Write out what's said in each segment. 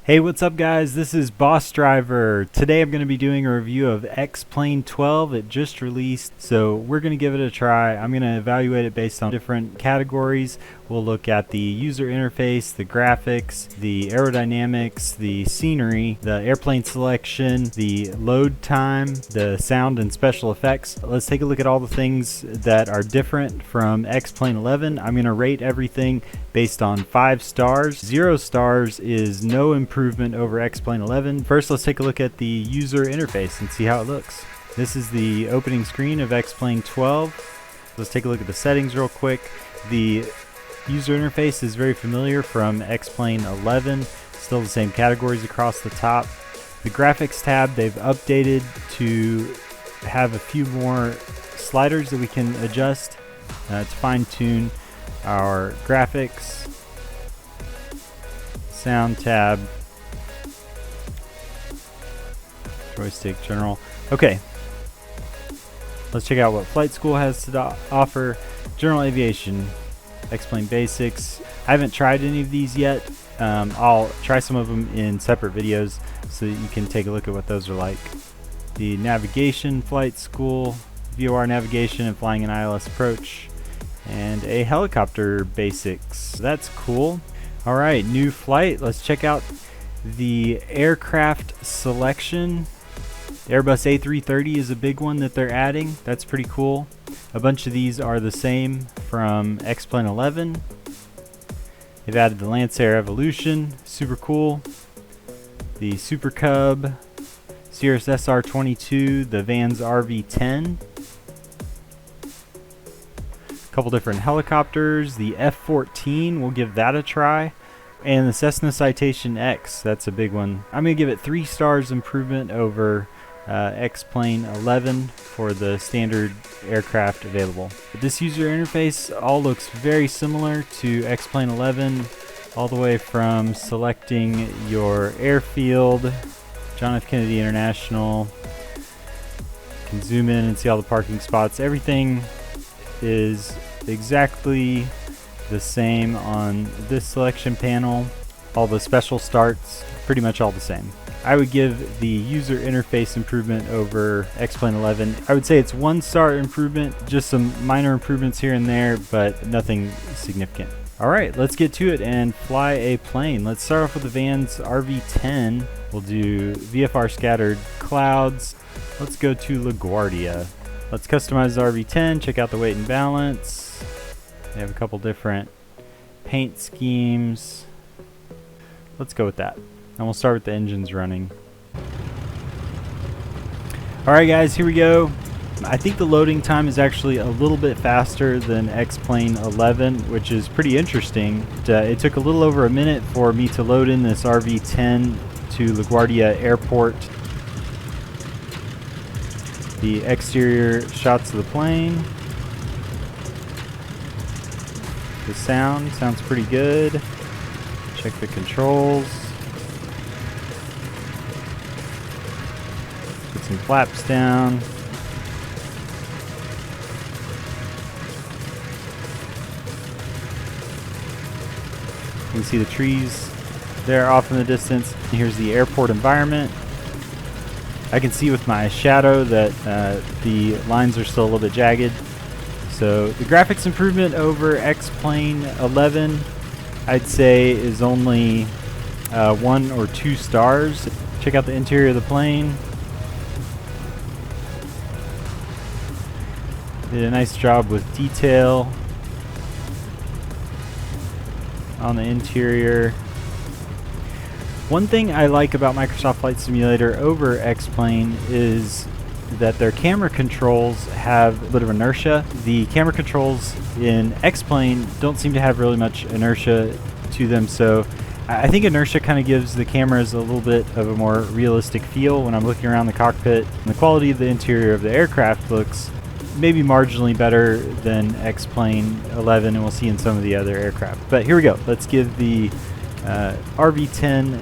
Hey, what's up guys? This is Boss Driver. Today I'm going to be doing a review of X-Plane 12. It just released, so we're going to give it a try. I'm going to evaluate it based on different categories. We'll look at the user interface, the graphics, the aerodynamics, the scenery, the airplane selection, the load time, the sound and special effects. Let's take a look at all the things that are different from X-Plane 11. I'm going to rate everything based on 5 stars. 0 stars is no improvement over X-Plane 11. First, let's take a look at the user interface and see how it looks. This is the opening screen of X-Plane 12. Let's take a look at the settings real quick. The user interface is very familiar from X-Plane 11. Still the same categories across the top. The graphics tab, they've updated to have a few more sliders that we can adjust to fine-tune our graphics. Sound tab, joystick general. Okay, let's check out what flight school has to offer. General aviation, X-Plane basics. I haven't tried any of these yet. I'll try some of them in separate videos so that you can take a look at what those are like. The navigation, flight school, VOR navigation and flying an ILS approach, and a helicopter basics. That's cool. All right, new flight. Let's check out the aircraft selection. Airbus A330 is a big one that they're adding. That's pretty cool. A bunch of these are the same from X-Plane 11. They've added the Lancer Evolution, super cool. The Super Cub, Cirrus SR22, the Vans RV10. Couple different helicopters. The F-14, we'll give that a try, and the Cessna Citation X, that's a big one. I'm gonna give it 3 stars improvement over X-Plane 11 for the standard aircraft available. But this user interface all looks very similar to X-Plane 11, all the way from selecting your airfield, John F. Kennedy International. You can zoom in and see all the parking spots. Everything is exactly the same on this selection panel. All the special starts, pretty much all the same. I would give the user interface improvement over X-Plane 11. I would say it's 1 star improvement, just some minor improvements here and there, but nothing significant. All right, let's get to it and fly a plane. Let's start off with the Vans RV10. We'll do VFR scattered clouds. Let's go to LaGuardia. Let's customize the RV10, check out the weight and balance. They have a couple different paint schemes. Let's go with that. And we'll start with the engines running. Alright guys, here we go. I think the loading time is actually a little bit faster than X-Plane 11, which is pretty interesting. It took a little over a minute for me to load in this RV10 to LaGuardia Airport. The exterior shots of the plane. The sounds pretty good. Check the controls. Put some flaps down. You can see the trees there off in the distance. Here's the airport environment. I can see with my shadow that the lines are still a little bit jagged. So the graphics improvement over X-Plane 11, I'd say, is only 1 or 2 stars. Check out the interior of the plane. Did a nice job with detail on the interior. One thing I like about Microsoft Flight Simulator over X-Plane is that their camera controls have a bit of inertia. The camera controls in X-Plane don't seem to have really much inertia to them, so I think inertia kind of gives the cameras a little bit of a more realistic feel when I'm looking around the cockpit. And the quality of the interior of the aircraft looks maybe marginally better than X-Plane 11, and we'll see in some of the other aircraft. But here we go. Let's give the RV10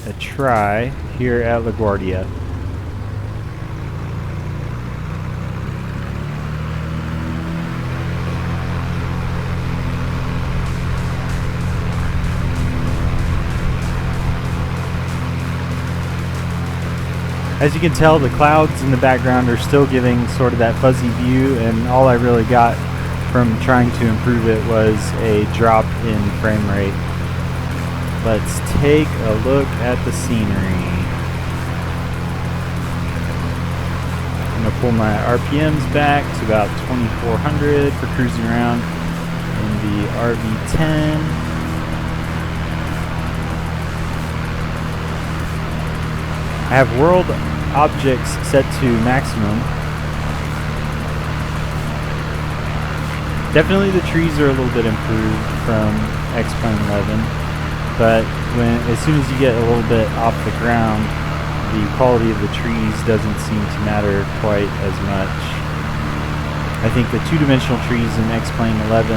a try here at LaGuardia. As you can tell, the clouds in the background are still giving sort of that fuzzy view, and all I really got from trying to improve it was a drop in frame rate. Let's take a look at the scenery. I'm going to pull my RPMs back to about 2400 for cruising around in the RV10. I have world objects set to maximum. Definitely the trees are a little bit improved from X-Plane 11, but as soon as you get a little bit off the ground, the quality of the trees doesn't seem to matter quite as much. I think the two-dimensional trees in X-Plane 11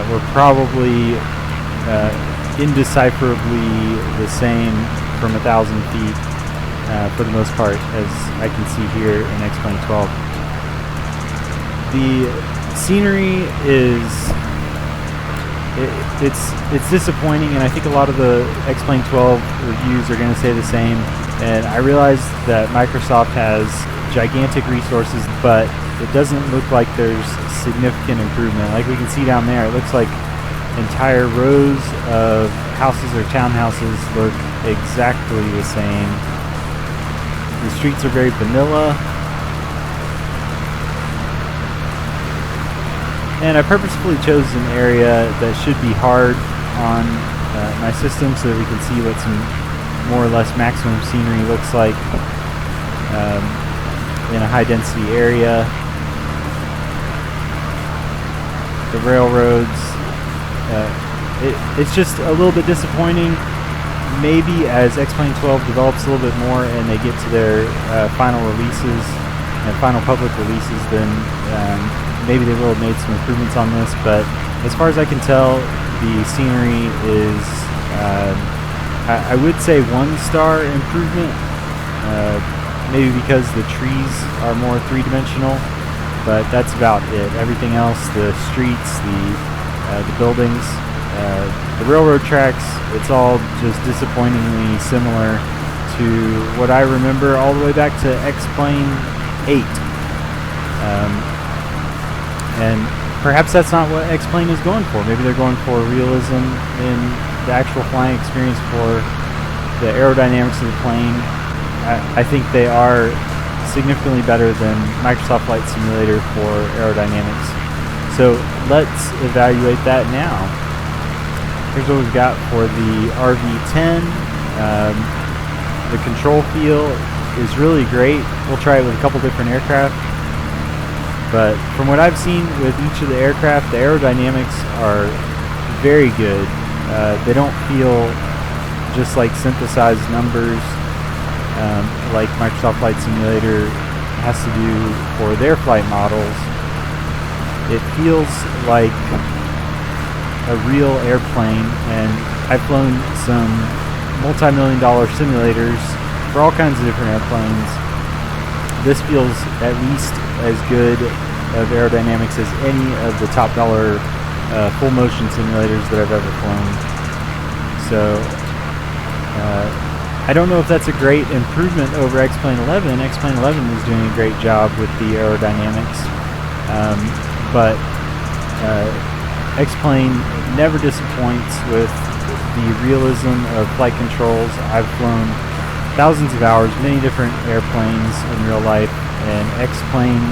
were probably indecipherably the same from 1,000 feet for the most part, as I can see here in X-Plane 12. The scenery is it's disappointing, and I think a lot of the X-Plane 12 reviews are going to say the same. And I realize that Microsoft has gigantic resources, but it doesn't look like there's significant improvement. Like we can see down there, it looks like entire rows of houses or townhouses look exactly the same. The streets are very vanilla. And I purposefully chose an area that should be hard on my system so that we can see what some more or less maximum scenery looks like in a high density area. The railroads, it's just a little bit disappointing. Maybe as X-Plane 12 develops a little bit more and they get to their final releases and final public releases, then maybe they will have made some improvements on this. But as far as I can tell, the scenery is I would say 1-star improvement, maybe because the trees are more three-dimensional, but that's about it. Everything else, the streets, the buildings, the railroad tracks, it's all just disappointingly similar to what I remember all the way back to X-Plane 8. And perhaps that's not what X-Plane is going for. Maybe they're going for realism in the actual flying experience for the aerodynamics of the plane. I think they are significantly better than Microsoft Flight Simulator for aerodynamics. So let's evaluate that now. Here's what we've got for the RV10. The control feel is really great. We'll try it with a couple different aircraft. But from what I've seen with each of the aircraft, the aerodynamics are very good. They don't feel just like synthesized numbers like Microsoft Flight Simulator has to do for their flight models. It feels like a real airplane, and I've flown some multi-million-dollar simulators for all kinds of different airplanes. This feels at least as good of aerodynamics as any of the top dollar full motion simulators that I've ever flown. So I don't know if that's a great improvement over X-Plane 11. X-Plane 11 was doing a great job with the aerodynamics, but X-Plane never disappoints with the realism of flight controls. I've flown thousands of hours, many different airplanes in real life, and X-Plane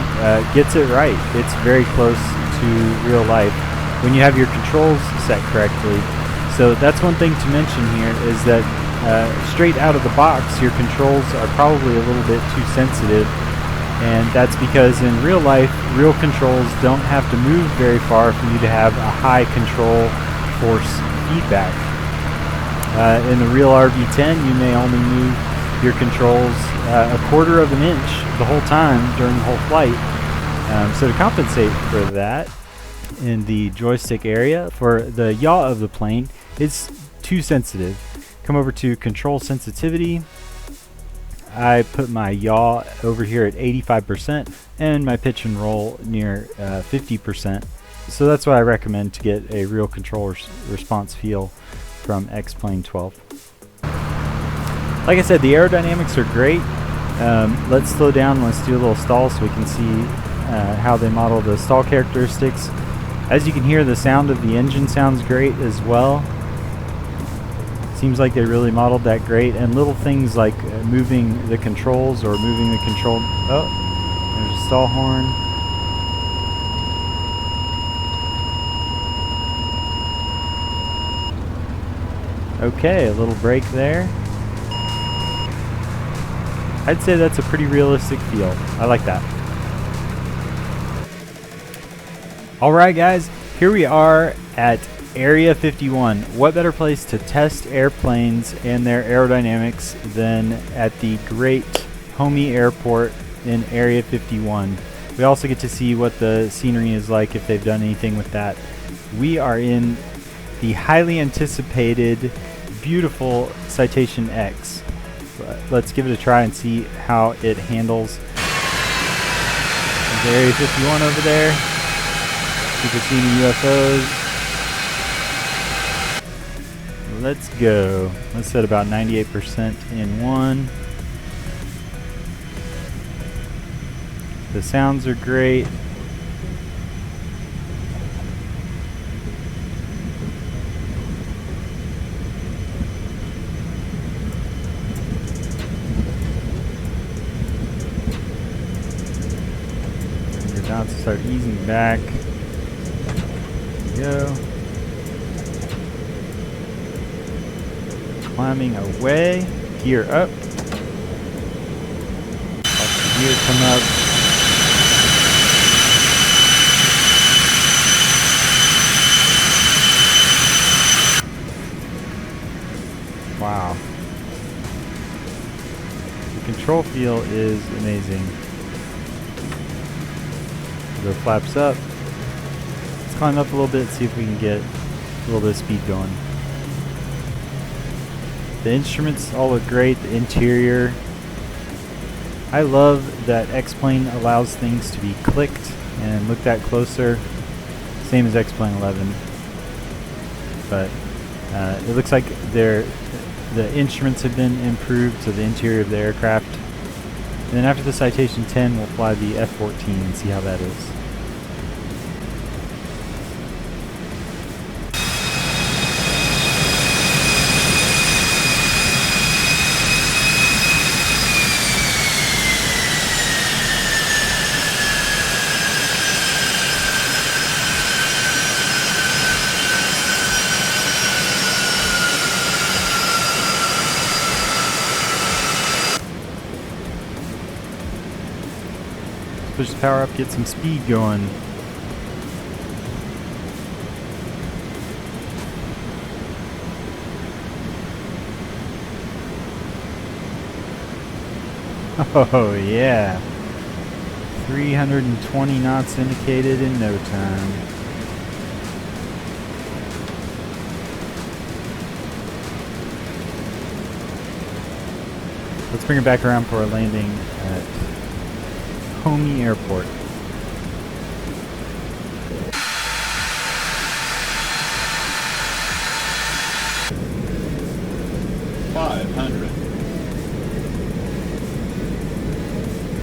gets it right. It's very close to real life when you have your controls set correctly. So that's one thing to mention here, is that straight out of the box, your controls are probably a little bit too sensitive, and that's because in real life, real controls don't have to move very far for you to have a high control force feedback. In the real RV10, you may only move your controls a quarter of an inch the whole time during the whole flight. So to compensate for that, in the joystick area for the yaw of the plane, it's too sensitive. Come over to control sensitivity. I put my yaw over here at 85% and my pitch and roll near 50%. So that's what I recommend to get a real control response feel from X-Plane 12. Like I said, the aerodynamics are great. Let's slow down. Let's do a little stall so we can see how they model the stall characteristics. As you can hear, the sound of the engine sounds great as well. Seems like they really modeled that great. And little things like moving the controls or moving the control. Oh, there's a stall horn. Okay, a little brake there. I'd say that's a pretty realistic feel. I like that. Alright guys, here we are at Area 51. What better place to test airplanes and their aerodynamics than at the great Homey Airport in Area 51. We also get to see what the scenery is like if they've done anything with that. We are in the highly anticipated, beautiful Citation X. Let's give it a try and see how it handles. There's Area 51 over there. People seeing the UFOs. Let's go. Let's set about 98% in one. The sounds are great. We're about to start easing back. Go. Climbing away. Gear up. Watch the gear come up. Wow. The control feel is amazing. The flaps up. Let's climb up a little bit, see if we can get a little bit of speed going. The instruments all look great. The interior. I love that X-Plane allows things to be clicked and looked at closer. Same as X-Plane 11. But it looks like the instruments have been improved to the interior of the aircraft. And then after the Citation 10, we'll fly the F-14 and see how that is. Push the power up, get some speed going. Oh yeah. 320 knots indicated in no time. Let's bring it back around for a landing at Homey Airport. $500,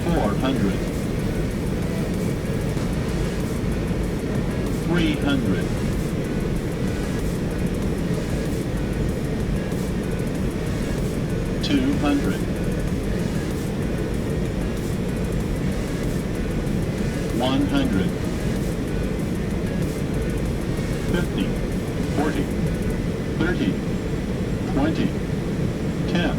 $400, $300, $200, $100, $50, $40, $30, $20, $10.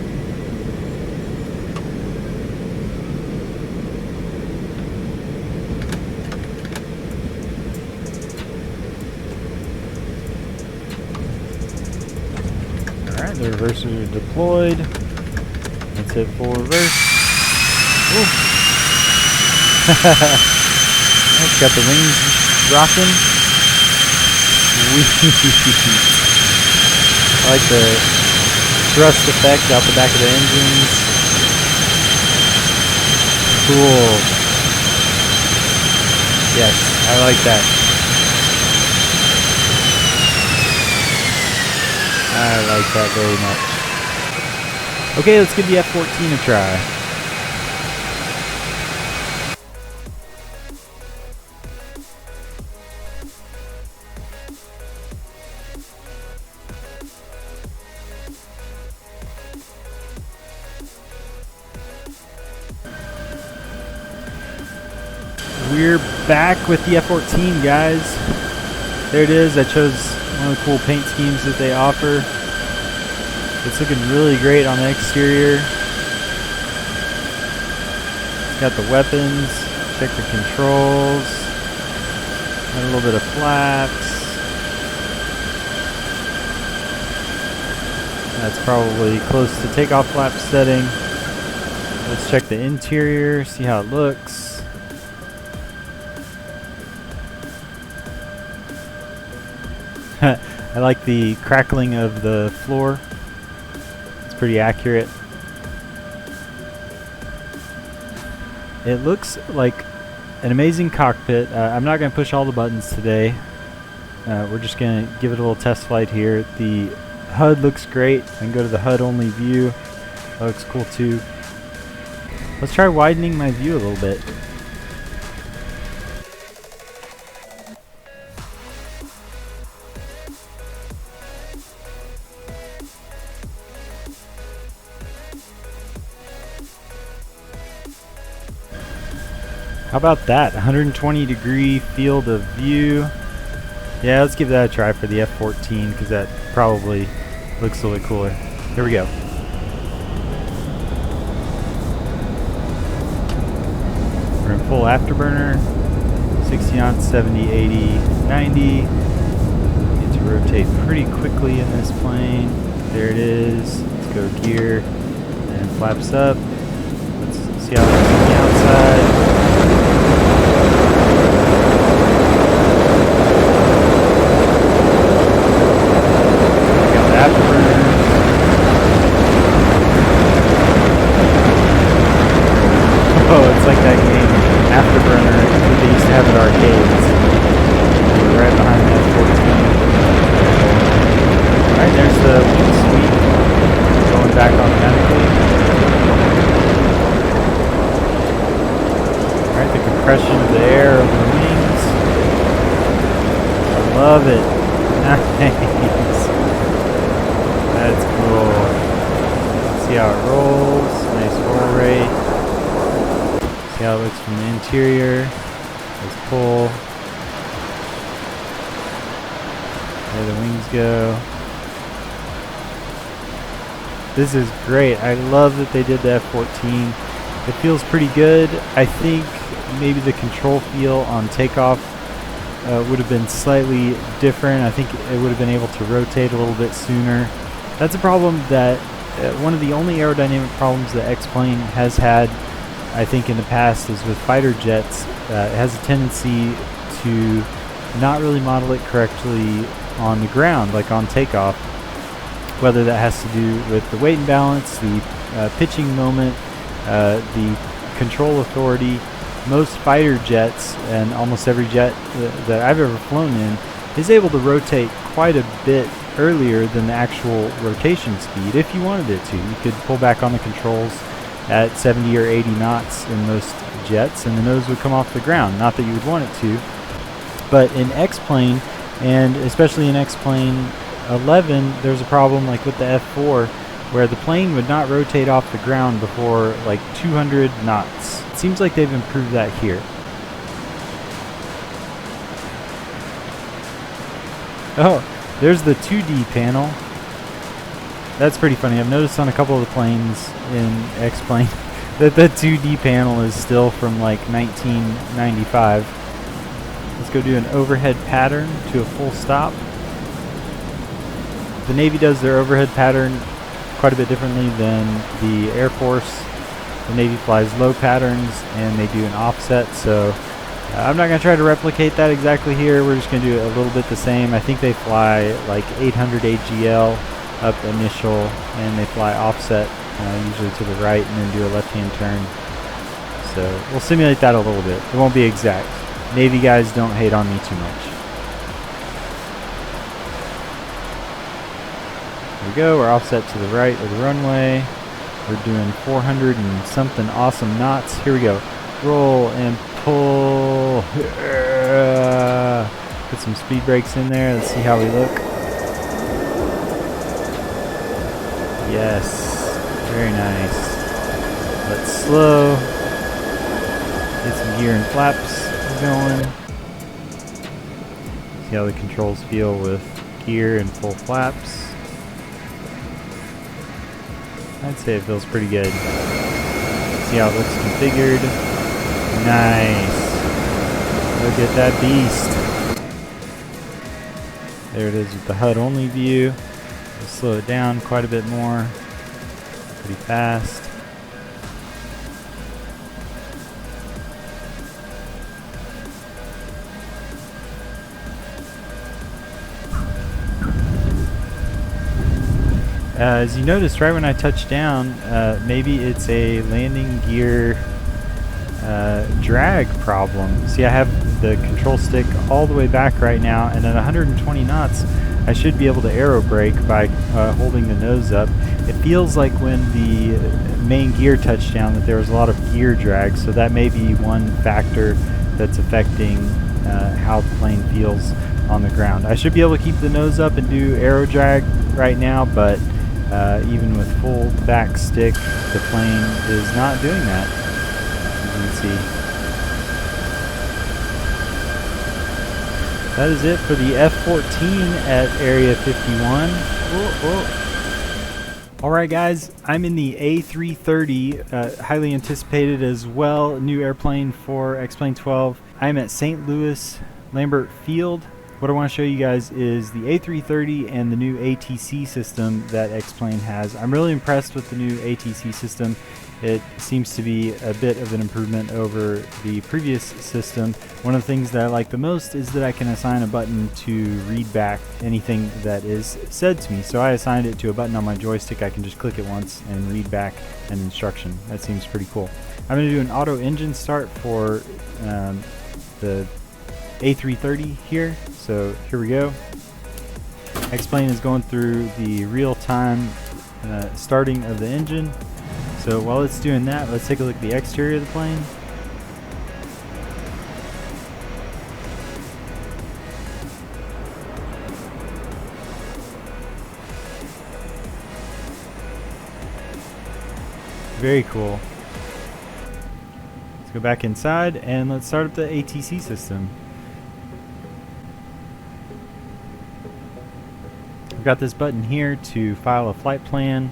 Alright, the reversers are deployed. Let's hit full reverse. It's got the wings rocking. I like the thrust effect out the back of the engines. Cool. Yes, I like that. I like that very much. Okay, let's give the F-14 a try. We're back with the F-14, guys. There it is. I chose one of the cool paint schemes that they offer. It's looking really great on the exterior. It's got the weapons. Check the controls. Got a little bit of flaps. That's probably close to takeoff flap setting. Let's check the interior, see how it looks. I like the crackling of the floor. It's pretty accurate. It looks like an amazing cockpit. I'm not going to push all the buttons today. We're just going to give it a little test flight here. The HUD looks great. I can go to the HUD only view. That looks cool too. Let's try widening my view a little bit. How about that? 120-degree field of view. Yeah, let's give that a try for the F-14 because that probably looks a little bit cooler. Here we go. We're in full afterburner. 60 knots, 70, 80, 90. Get to rotate pretty quickly in this plane. There it is. Let's go gear and flaps up. Let's see how it looks on the outside. Oh, it's like that game, Afterburner, that they used to have at arcades. We're right behind that 14. Alright, there's the wing sweep. Going back automatically. Alright, the compression of the air over the wings. I love it. Nice. That's cool. See how it rolls. Nice roll rate. See how it looks from the interior. Let's pull. There the wings go. This is great. I love that they did the F-14. It feels pretty good. I think maybe the control feel on takeoff would have been slightly different. I think it would have been able to rotate a little bit sooner. That's a problem that one of the only aerodynamic problems that X-Plane has had, I think, in the past is with fighter jets. It has a tendency to not really model it correctly on the ground, like on takeoff. Whether that has to do with the weight and balance, the pitching moment, the control authority. Most fighter jets, and almost every jet that I've ever flown in, is able to rotate quite a bit earlier than the actual rotation speed. If you wanted it to, you could pull back on the controls at 70 or 80 knots in most jets, and the nose would come off the ground. Not that you would want it to, but in X-Plane, and especially in X-Plane 11, there's a problem like with the F4, where the plane would not rotate off the ground before like 200 knots. It seems like they've improved that here. Oh, there's the 2D panel. That's pretty funny. I've noticed on a couple of the planes in X-Plane that the 2D panel is still from like 1995. Let's go do an overhead pattern to a full stop. The Navy does their overhead pattern quite a bit differently than the Air Force. The Navy flies low patterns and they do an offset, so I'm not going to try to replicate that exactly here. We're just going to do it a little bit the same. I think they fly like 800 AGL up initial, and they fly offset usually to the right and then do a left-hand turn. So we'll simulate that a little bit. It won't be exact. Navy guys, don't hate on me too much. Here we go. We're offset to the right of the runway. We're doing 400 and something awesome knots. Here we go. Roll and pull. Put some speed brakes in there. Let's see how we look. Yes. Very nice. Let's slow. Get some gear and flaps going. See how the controls feel with gear and full flaps. I'd say it feels pretty good. See how it looks configured. Nice. Look at that beast. There it is with the HUD only view. We'll slow it down quite a bit more. Pretty fast. As you noticed right when I touched down, maybe it's a landing gear drag problem. See, I have the control stick all the way back right now, and at 120 knots I should be able to aero brake by holding the nose up. It feels like when the main gear touched down that there was a lot of gear drag, so that may be one factor that's affecting how the plane feels on the ground. I should be able to keep the nose up and do aero drag right now, but even with full back stick, the plane is not doing that, as you can see. That is it for the F-14 at Area 51. Alright guys, I'm in the A330, highly anticipated as well, new airplane for X-Plane 12. I'm at St. Louis Lambert Field. What I want to show you guys is the A330 and the new ATC system that X-Plane has. I'm really impressed with the new ATC system. It seems to be a bit of an improvement over the previous system. One of the things that I like the most is that I can assign a button to read back anything that is said to me. So I assigned it to a button on my joystick. I can just click it once and read back an instruction. That seems pretty cool. I'm going to do an auto engine start for the A330 here. So here we go. X-Plane is going through the real-time starting of the engine. So while it's doing that, let's take a look at the exterior of the plane. Very cool. Let's go back inside and let's start up the ATC system. I've got this button here to file a flight plan.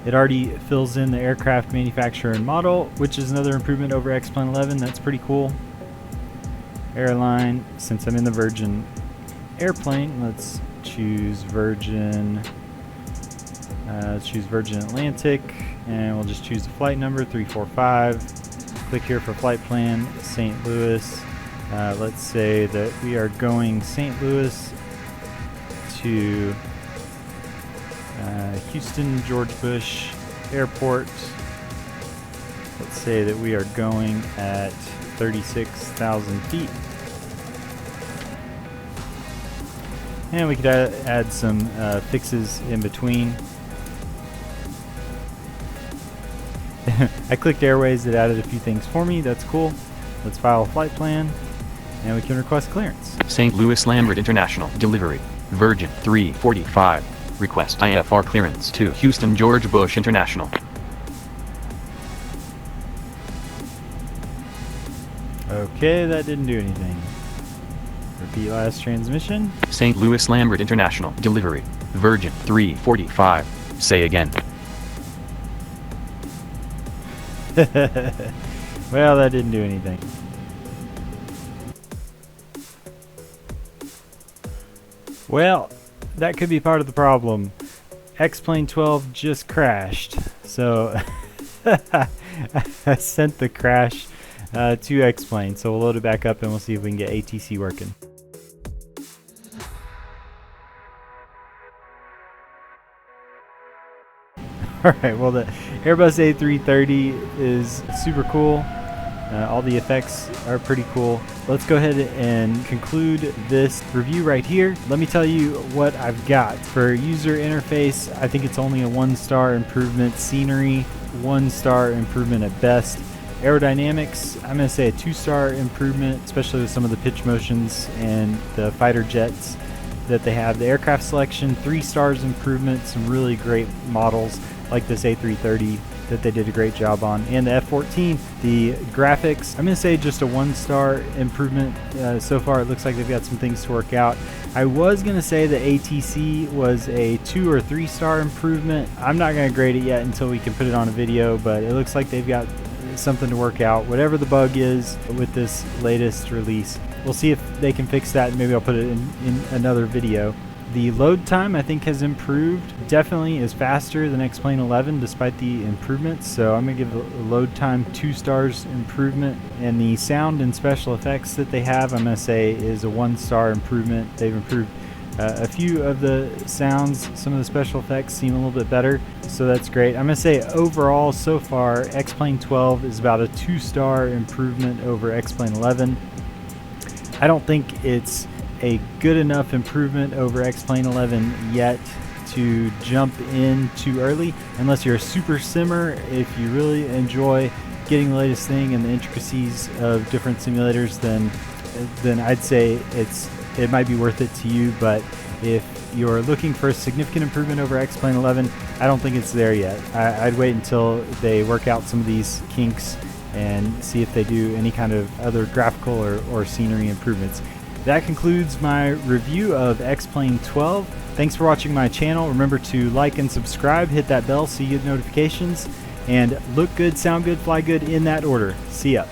It already fills in the aircraft manufacturer and model, which is another improvement over X-Plane 11. That's pretty cool. Airline, since I'm in the Virgin airplane, let's choose Virgin. Let's choose Virgin Atlantic, and we'll just choose the flight number 345. Click here for flight plan, St. Louis. Let's say that we are going St. Louis to Houston George Bush Airport. Let's say that we are going at 36,000 feet. And we could add some fixes in between. I clicked Airways, it added a few things for me. That's cool. Let's file a flight plan and we can request clearance. St. Louis Lambert International Delivery Virgin 345. Request IFR clearance to Houston George Bush International. Okay, that didn't do anything. Repeat last transmission. St. Louis Lambert International Delivery Virgin 345. Say again. Well, that didn't do anything. Well, that could be part of the problem. X-Plane 12 just crashed. So I sent the crash to X-Plane. So we'll load it back up and we'll see if we can get ATC working. Alright, well the Airbus A330 is super cool. All the effects are pretty cool. Let's go ahead and conclude this review right here. Let me tell you what I've got. For user interface, I think it's only a 1-star improvement. Scenery, 1-star improvement at best. Aerodynamics, I'm going to say a 2-star improvement, especially with some of the pitch motions and the fighter jets that they have. The aircraft selection, 3 stars improvement, some really great models like this A330. that they did a great job on. And the F-14, the graphics, I'm going to say just a 1-star improvement so far. It looks like they've got some things to work out. I was going to say the ATC was a 2 or 3-star improvement. I'm not going to grade it yet until we can put it on a video, but it looks like they've got something to work out, whatever the bug is with this latest release. We'll see if they can fix that, and maybe I'll put it in another video. The load time I think has improved. Definitely is faster than X-Plane 11 despite the improvements, so I'm going to give the load time 2 stars improvement. And the sound and special effects that they have, I'm going to say is a 1-star improvement. They've improved a few of the sounds. Some of the special effects seem a little bit better, so that's great. I'm going to say overall so far X-Plane 12 is about a 2-star improvement over X-Plane 11. I don't think it's a good enough improvement over X-Plane 11 yet to jump in too early, unless you're a super simmer. If you really enjoy getting the latest thing and the intricacies of different simulators, then I'd say it might be worth it to you. But if you're looking for a significant improvement over X-Plane 11, I don't think it's there yet. I'd wait until they work out some of these kinks and see if they do any kind of other graphical or scenery improvements. That concludes my review of X-Plane 12. Thanks for watching my channel. Remember to like and subscribe, hit that bell so you get notifications, and look good, sound good, fly good in that order. See ya.